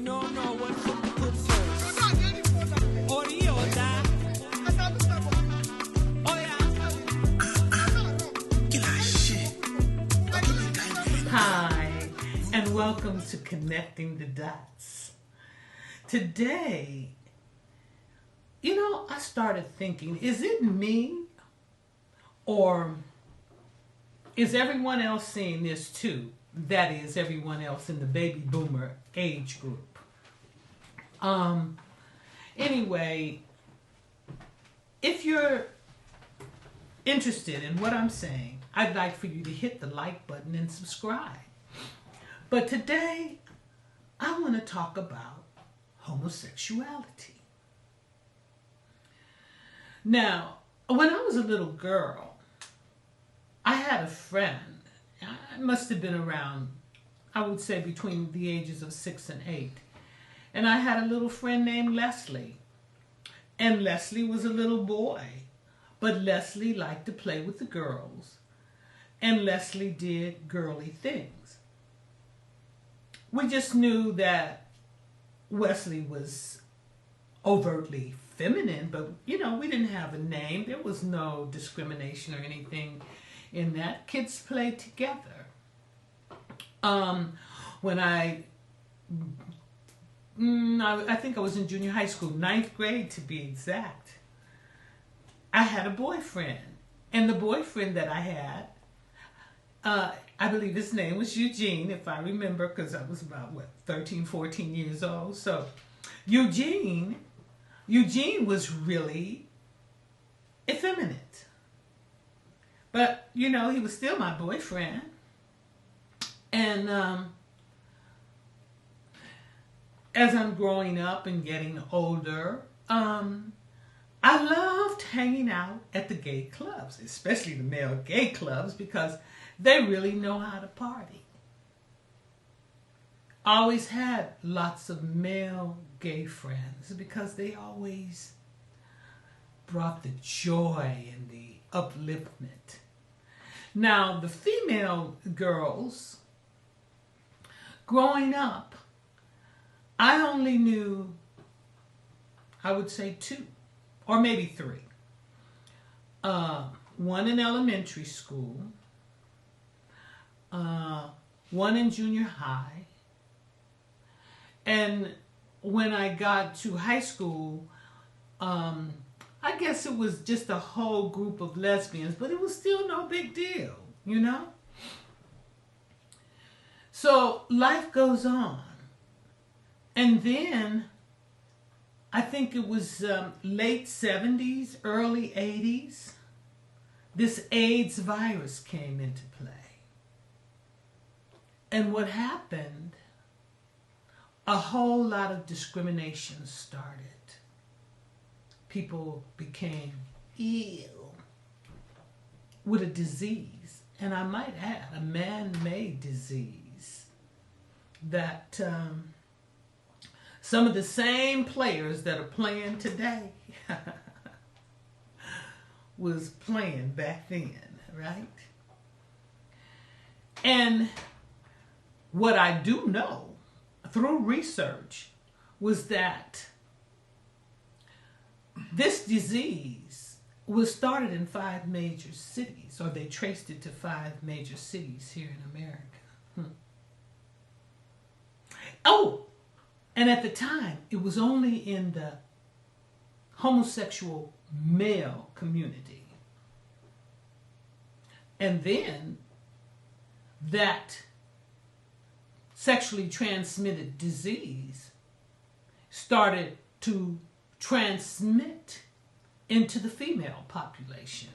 Me no know what something could serve. Oh, the other. Oh, yeah. Hi, and welcome to Connecting the Dots. Today, I started thinking, is it me or is everyone else seeing this too? That is, everyone else in the baby boomer age group. Anyway, if you're interested in what I'm saying, I'd like for you to hit the like button and subscribe. But today, I want to talk about homosexuality. Now, when I was a little girl, I had a friend. I must have been around, I would say, between the ages of 6 and 8. And I had a little friend named Leslie. And Leslie was a little boy. But Leslie liked to play with the girls. And Leslie did girly things. We just knew that Wesley was overtly feminine, but we didn't have a name. There was no discrimination or anything in that. Kids played together. When I think I was in junior high school, 9th grade to be exact, I had a boyfriend. And the boyfriend that I had, I believe his name was Eugene, if I remember, because I was about, 13, 14 years old. So Eugene was really effeminate. But, he was still my boyfriend. And as I'm growing up and getting older, I loved hanging out at the gay clubs, especially the male gay clubs, because they really know how to party. I always had lots of male gay friends because they always brought the joy and the upliftment. Now, the female girls, growing up, I only knew, I would say 2, or maybe 3. One in elementary school, one in junior high, and when I got to high school, I guess it was just a whole group of lesbians, but it was still no big deal, So life goes on. And then, I think it was late 70s, early 80s, this AIDS virus came into play. And what happened, a whole lot of discrimination started. People became ill with a disease, and I might add, a man-made disease that some of the same players that are playing today was playing back then, right? And what I do know through research was that this disease was started in 5 major cities, or they traced it to 5 major cities here in America. Oh, and at the time, it was only in the homosexual male community. And then that sexually transmitted disease started to transmit into the female population.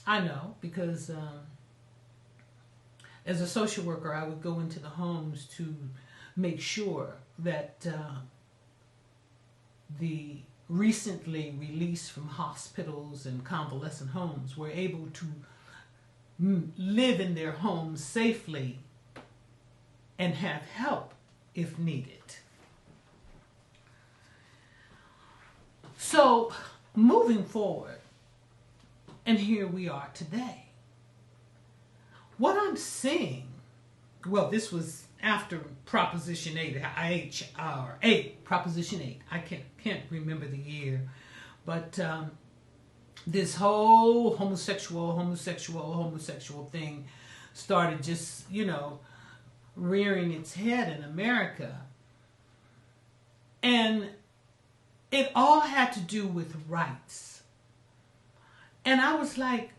I know, because as a social worker, I would go into the homes to make sure that the recently released from hospitals and convalescent homes were able to live in their homes safely and have help if needed. So, moving forward, and here we are today. What I'm seeing well, this was after Proposition 8, Proposition 8. I can't remember the year. But this whole homosexual thing started just, rearing its head in America. And it all had to do with rights. And I was like,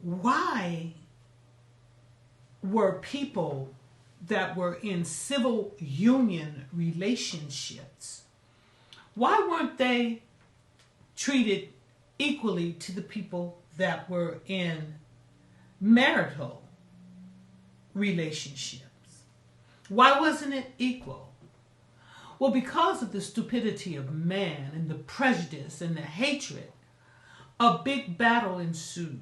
why were people that were in civil union relationships, why weren't they treated equally to the people that were in marital relationships? Why wasn't it equal? Well, because of the stupidity of man and the prejudice and the hatred, a big battle ensued.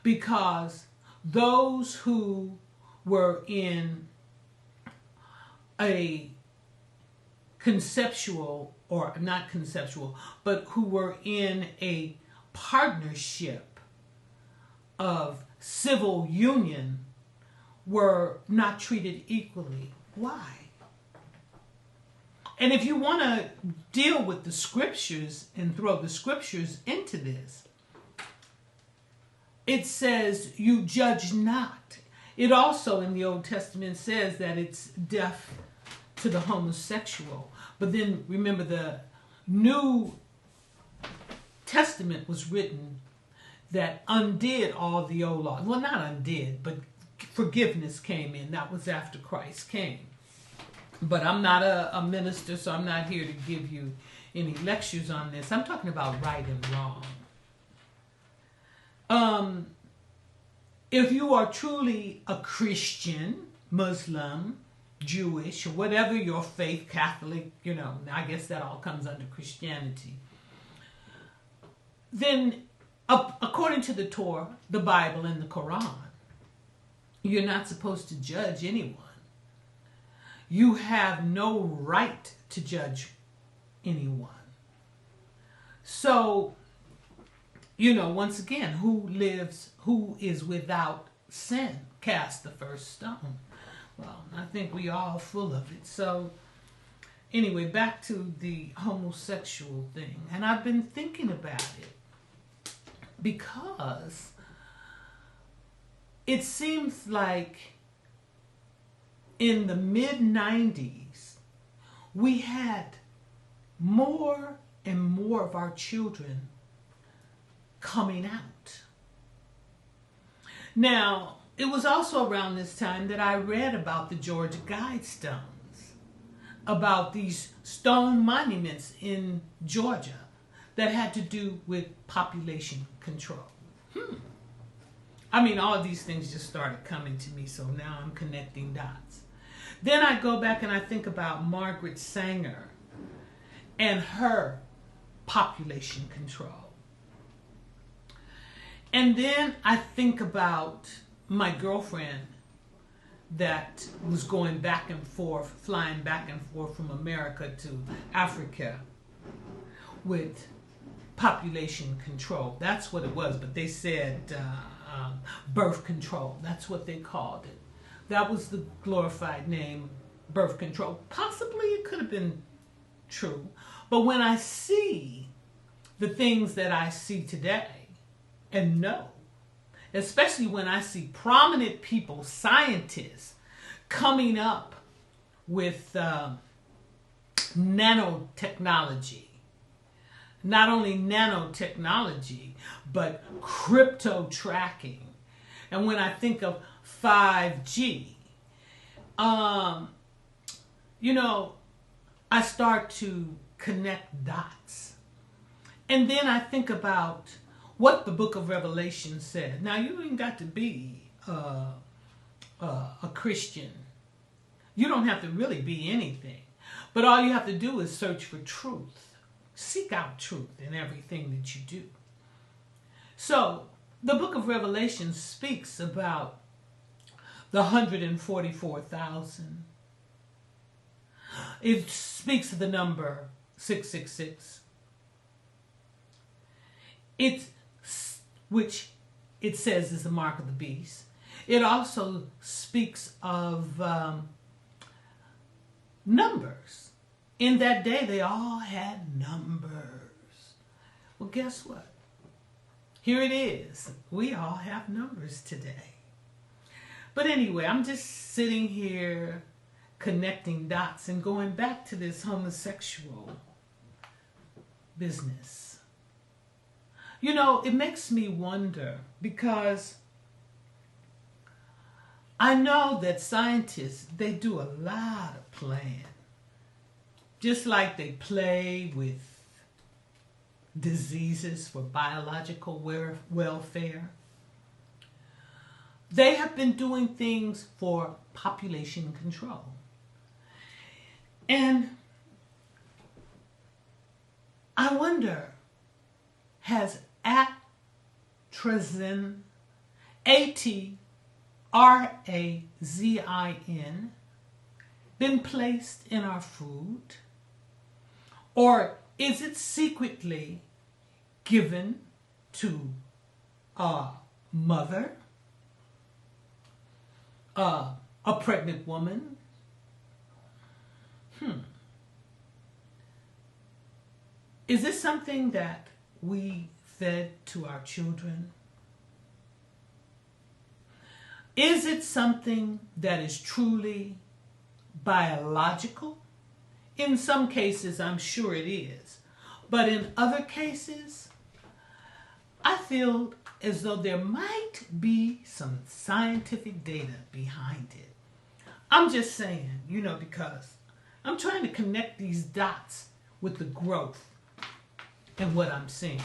Because those who were in a conceptual, or not conceptual, but who were in a partnership of civil union were not treated equally. Why? And if you want to deal with the scriptures and throw the scriptures into this, it says, you judge not. It also in the Old Testament says that it's death to the homosexual. But then remember, the New Testament was written that undid all the old laws. Well, not undid, but forgiveness came in. That was after Christ came. But I'm not a minister, so I'm not here to give you any lectures on this. I'm talking about right and wrong. If you are truly a Christian, Muslim, Jewish, or whatever your faith, Catholic, I guess that all comes under Christianity, then according to the Torah, the Bible, and the Quran, you're not supposed to judge anyone. You have no right to judge anyone. So, once again, who is without sin, cast the first stone. Well, I think we all full of it. So, anyway, back to the homosexual thing. And I've been thinking about it because it seems like in the mid-90s, we had more and more of our children coming out. Now, it was also around this time that I read about the Georgia Guidestones, about these stone monuments in Georgia that had to do with population control. I mean, all of these things just started coming to me, so now I'm connecting dots. Then I go back and I think about Margaret Sanger and her population control. And then I think about my girlfriend that was going back and forth, flying back and forth from America to Africa with population control. That's what it was, but they said birth control. That's what they called it. That was the glorified name, birth control. Possibly it could have been true, but when I see the things that I see today, and know, especially when I see prominent people, scientists, coming up with nanotechnology. Not only nanotechnology, but crypto tracking. And when I think of 5G, I start to connect dots. And then I think about what the book of Revelation said. Now, you ain't got to be a Christian. You don't have to really be anything. But all you have to do is search for truth. Seek out truth in everything that you do. So, the book of Revelation speaks about the 144,000. It speaks of the number 666. Which it says is the mark of the beast. It also speaks of numbers. In that day, they all had numbers. Well, guess what? Here it is. We all have numbers today. But anyway, I'm just sitting here connecting dots and going back to this homosexual business. You know, it makes me wonder because I know that scientists, they do a lot of playing. Just like they play with diseases for biological welfare. They have been doing things for population control. And I wonder, has atrazin, ATRAZIN, been placed in our food? Or is it secretly given to a mother, a pregnant woman? Is this something that we fed to our children? Is it something that is truly biological? In some cases, I'm sure it is. But in other cases, I feel as though there might be some scientific data behind it. I'm just saying, you know, because I'm trying to connect these dots with the growth and what I'm seeing.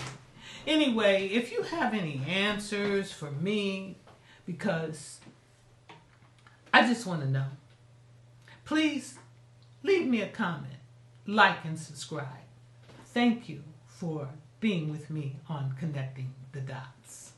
Anyway, if you have any answers for me, because I just want to know, please leave me a comment, like, and subscribe. Thank you for being with me on Connecting the Dots.